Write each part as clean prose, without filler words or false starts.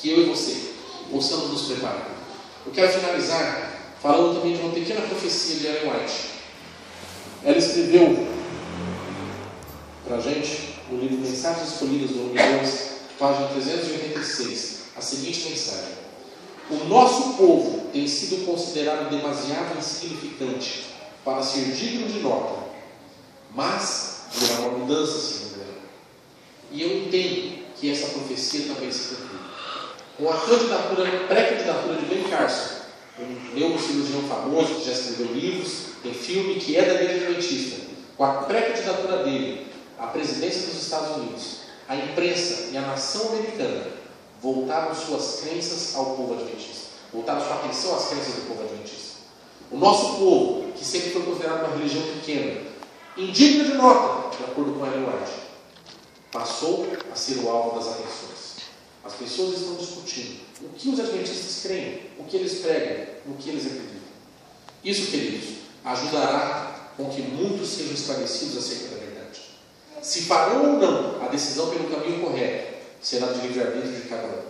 que eu e você possamos nos preparar. Eu quero finalizar falando também de uma pequena profecia de Ellen White. Ela escreveu para a gente, no livro Mensagens Escolhidas, volume 2, página 386, a seguinte mensagem: o nosso povo tem sido considerado demasiado insignificante para ser digno de nota, mas haverá uma mudança, segundo ela. E eu entendo que essa profecia também se cumpre. Com a pré-candidatura de Ben Carson, um neurocirurgião famoso que já escreveu livros, tem filme, que é da Igreja Adventista, com a pré-candidatura dele à presidência dos Estados Unidos, a imprensa e a nação americana voltaram suas crenças ao povo adventista, voltaram sua atenção às crenças do povo adventista. O nosso povo, que sempre foi considerado uma religião pequena, indigna de nota, de acordo com Ellen White, passou a ser o alvo das atenções. As pessoas estão discutindo o que os adventistas creem, o que eles pregam, no que eles acreditam. Isso, queridos, ajudará com que muitos sejam esclarecidos acerca da verdade. Se farão ou não a decisão pelo caminho correto, será de livre-arbítrio de cada um.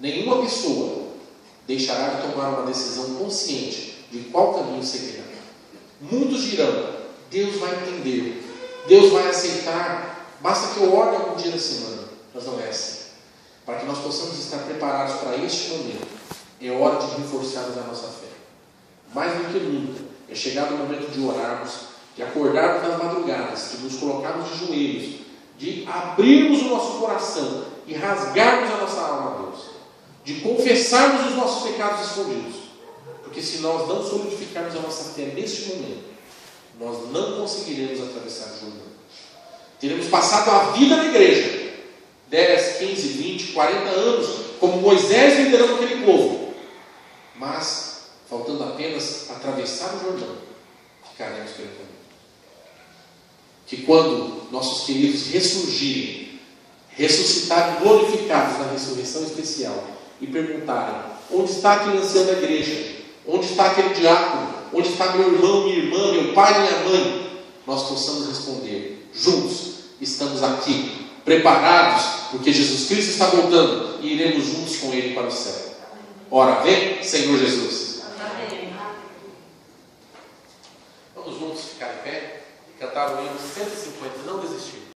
Nenhuma pessoa deixará de tomar uma decisão consciente de qual caminho seguirá. Muitos dirão: Deus vai entender, Deus vai aceitar, basta que eu ore algum dia da semana. Mas não é assim. Para que nós possamos estar preparados para este momento, é hora de reforçarmos a nossa fé. Mais do que nunca, é chegado o momento de orarmos, de acordarmos nas madrugadas, de nos colocarmos de joelhos, de abrirmos o nosso coração e rasgarmos a nossa alma a Deus, de confessarmos os nossos pecados escondidos. Porque se nós não solidificarmos a nossa fé neste momento, nós não conseguiremos atravessar o Jordão. Teremos passado a vida na igreja, 10, 15, 20, 40 anos, como Moisés liderando aquele povo, mas faltando apenas atravessar o Jordão, ficaremos pelo caminho. Que quando nossos queridos ressurgirem, ressuscitarem glorificados na ressurreição especial, e perguntarem: onde está aquele ancião da igreja? Onde está aquele diácono? Onde está meu irmão, minha irmã, meu pai, minha mãe? Nós possamos responder: juntos, estamos aqui, preparados, porque Jesus Cristo está voltando e iremos juntos com Ele para o céu. Ora, vem, Senhor Jesus. Amém. Vamos juntos ficar em pé e cantar o hino 150, não desistir.